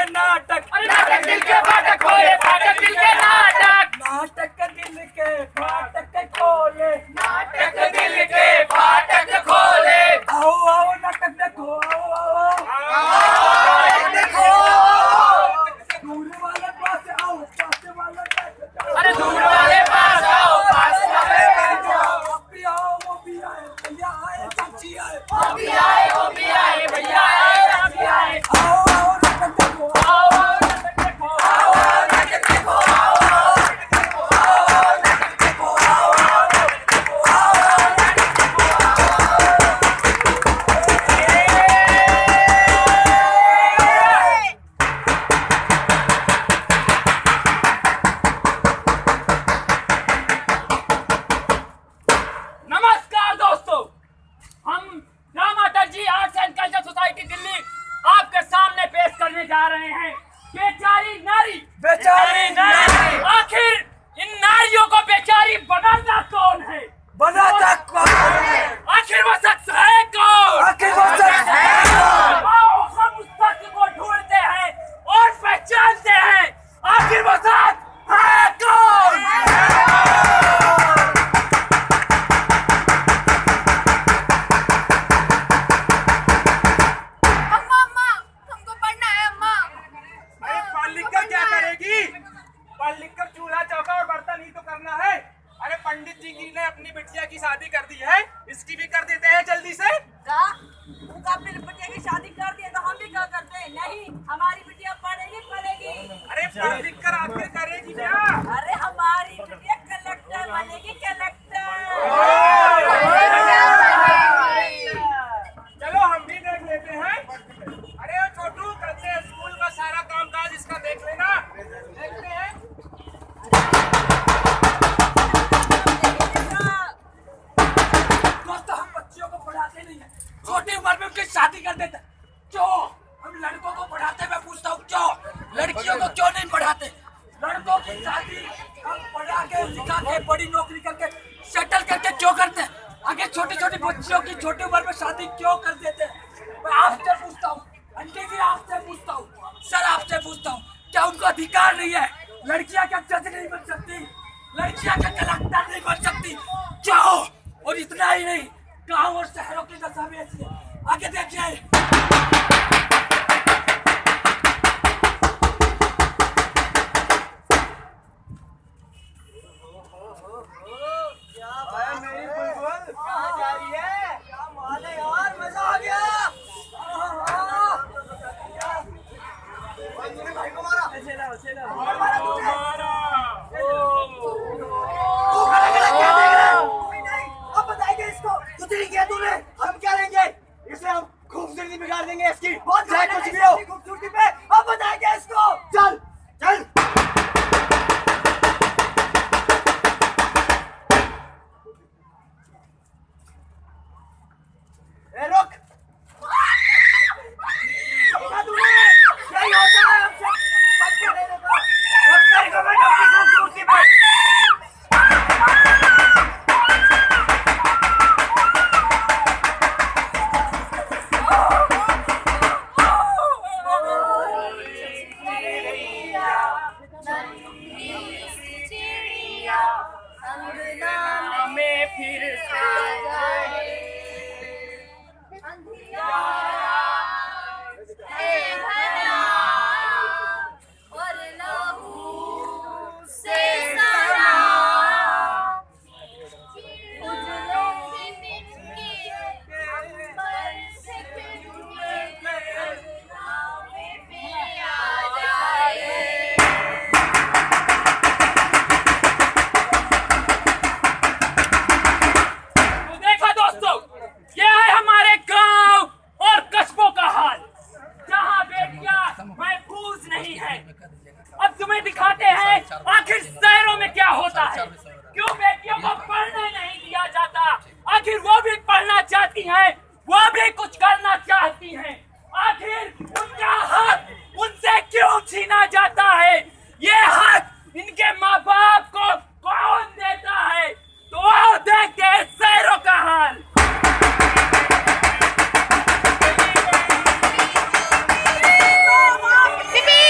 नाटक, अरे नाटक दिल के फाटक खोले, फाटक दिल के नाटक, नाटक दिल के फाटक खोले, नाटक दिल के फाटक खोले। आओ आओ नाटक देखो, आओ देखो दूर वाले पास आओ, पास वाले पास। अरे दूर वाले पास आओ, पास वाले बैठ जाओ। अभी आओ, वो भी आए, भैया आए, चाची आए, वो भी आए, वो भी आए, भैया आए, हम भी आए। आओ आओ नाटक देखो, आओ नाटक देखो, आओ नाटक देखो, आओ नाटक देखो, आओ नाटक देखो, आओ नाटक देखो, आओ नाटक नमस्कार दोस्तों, हम रामाटर्जी arts and culture society Delhi आपके सामने पेश करने जा रहे हैं बेचारी नारी। बेचारी नारी। आखिर इन नारियों को बेचारी बनाता कौन है? बनाता कौन है? आखिर वो शख्स है कौन? आखिर वो शख्स है कौन? आओ हम उस शख्स को ढूंढते हैं और पहचानते हैं। आखिर वो शख्स है कौन? हमको पढ़ना है अम्मा। अरे पढ़ लिख कर क्या करेगी? पढ़ लिख कर चूल्हा चौका और बर्तन ही तो करना है। अरे पंडित जी की ने अपनी बिटिया की शादी कर दी है, इसकी भी कर देते हैं जल्दी से। उनका अपनी बिटिया की शादी कर दिया तो हम भी क्या करते हैं? नहीं, हमारी बिटिया पढ़ेगी। अरे पढ़ लिख कर आखिर करेगी क्या? अरे हमारी बिटिया कलेक्टर बनेगी, कलेक्टर। चलो हम भी देख लेते हैं। अरे ओ छोटू, करते हैं स्कूल का सारा कामकाज, इसका देख लेना। देखते हैं। दोस्तों हम बच्चियों को पढ़ाते नहीं है, छोटी उम्र में उनकी शादी कर देते। क्यों हम लड़कों को पढ़ाते? मैं पूछता हूँ क्यों लड़कियों को क्यों नहीं पढ़ाते? लड़कों की शादी हम पढ़ा के लिखा के बड़ी नौकरी करके सेटल करके क्यों करते हैं? आगे छोटी छोटी बच्चियों की छोटी उम्र में शादी क्यों कर देते हैं? मैं आपसे पूछता हूँ, आंटी जी आपसे पूछता हूँ, सर आपसे पूछता हूँ, क्या उनको अधिकार नहीं है? लड़कियां क्या जज नहीं बन सकती? लड़कियां क्या कलेक्टर नहीं बन सकती? क्यों? और इतना ही नहीं, गांव और शहरों की दशा भी ऐसी है। आगे देखिए। मेरी बुलबुल कहाँ जा रही है? क्या माल है यार, मजा आ गया। भाई को मारा। अब बताएंगे इसको, कुछ नहीं किया तूने, हम क्या लेंगे? इसे हम खूबसूरती बिगाड़ देंगे इसकी, चाहे कुछ भी हो। खूबसूरती पे अब बताएंगे इसको। चल चल। ए रुक। क्या तूने? यही होता है हमसे बच्चे लेने का। अब तेरे को मैं अपनी खूबसूरती पे में फिर अब तुम्हें दिखाते हैं आखिर शहरों में क्या होता है, क्यों बेटियों को पढ़ने नहीं दिया जाता। आखिर वो भी पढ़ना चाहती हैं, वो भी कुछ करना चाहती हैं, आखिर उनका हक उनसे क्यों छीना जाता है? ये हक इनके माँ बाप को कौन देता है? तो आओ देखते हैं शहरों का हाल। Bibi!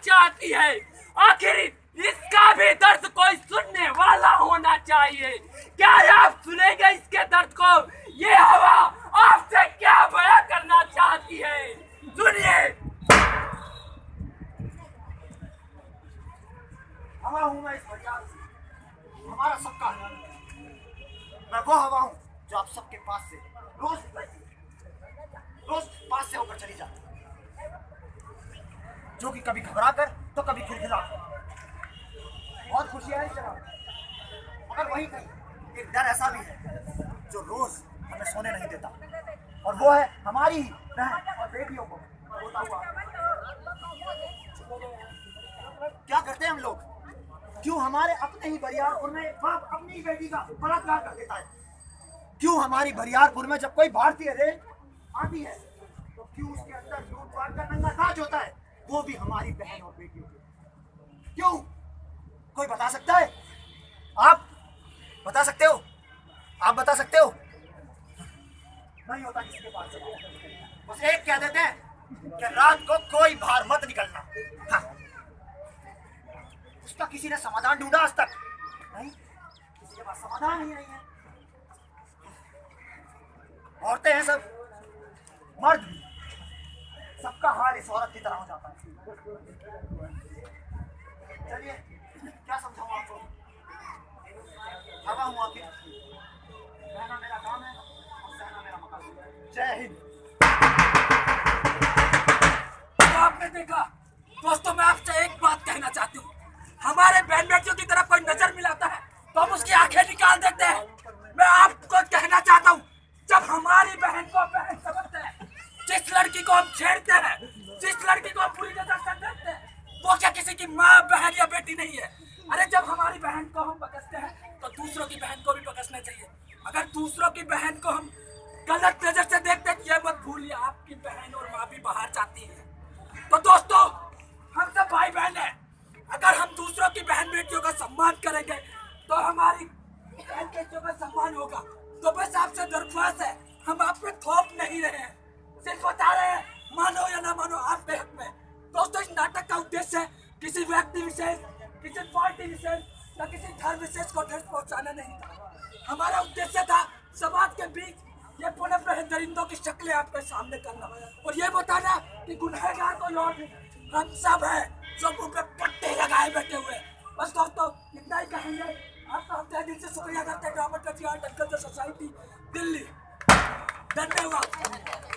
चाहती है। आखिर इसका भी दर्द कोई सुनने वाला होना चाहिए। क्या आप सुनेंगे इसके दर्द को? ये हवा आपसे क्या बयां करना चाहती है, सुनिए। हवा हूँ मैं इस फरियाद से, हमारा सबका है। मैं वो हवा हूँ जो आप सबके पास से रोज पास से होकर चली जाती है, जो कि कभी घबरा कर तो कभी खिलखिला कर। बहुत खुशी है इस जगह, मगर वहीं कहीं एक डर ऐसा भी है जो रोज हमें सोने नहीं देता, और वो है हमारी ही बहन और बेटियों को होता हुआ। क्या करते हैं हम लोग? क्यों हमारे अपने ही बरियारपुर में एक बाप अपनी ही बेटी का बलात्कार कर देता है? क्यों हमारी बरियारपुर में जब कोई भारतीय रेल आती है तो क्यों उसके अंदर लूटपाट का नंगा नाच होता है, वो भी हमारी बहन और बेटियों के? क्यों? कोई बता सकता है? आप बता सकते हो? आप बता सकते हो? नहीं होता किसी के पास। बस एक कह देते हैं कि रात को कोई बाहर मत निकलना। हाँ, उसका किसी ने समाधान ढूंढा आज तक? नहीं, किसी के पास समाधान ही नहीं है। औरतें हैं सब, मर्द भी, सबका हाल इस औरत की तरह हो जाता है। चलिए, क्या समझाऊं आपको? हवा हूं आखिर, रहना मेरा काम है और सहना मेरा मकाम। जय हिंद। तो आपने देखा दोस्तों, मैं आपसे एक बात कहना चाहती हूँ, हमारे बहन बेटियों की तरफ कोई नजर मिलाता है तो हम उसकी आंखें निकाल देते हैं। मैं आपको कहना चाहता हूँ, जब हमारी बहन को बहन समझते हैं, जिस लड़की को हम छेड़ते हैं, जिस लड़की को हम पूरी नजर से देखते हैं, वो क्या किसी की माँ, बहन या बेटी नहीं है? अरे जब हमारी बहन को हम बकसते हैं तो दूसरों की बहन को भी बकसना चाहिए। अगर दूसरों की बहन को हम गलत नजर से देखते हैं, ये मत भूलिए आपकी बहन और माँ भी बाहर जाती है। तो दोस्तों, हम सब भाई बहन हैं। अगर हम दूसरों की बहन बेटियों का सम्मान करेंगे तो हमारी बहन बेटियों का सम्मान होगा। तो बस आपसे दरख्वास्त है, हम आप पे थोप नहीं रहे हैं, सिर्फ बता रहे हैं, मानो या ना मानो आपके हक में। दोस्तों, इस नाटक का उद्देश्य है किसी व्यक्ति विशेष, किसी पार्टी विशेष या किसी धर्म विशेष को ठेस पहुंचाना नहीं था। हमारा उद्देश्य था समाज के बीच ये पुनः रहे दरिंदों की शक्लें आपके सामने करना और ये बताना कि गुनहगार कोई और नहीं, हम सब है जो मुंह पे पट्टे लगाए बैठे हुए। बस दोस्तों, इतना ही कहेंगे। आपका हम तहे दिल से शुक्रिया करते हैं ड्रामा सोसाइटी दिल्ली। धन्यवाद।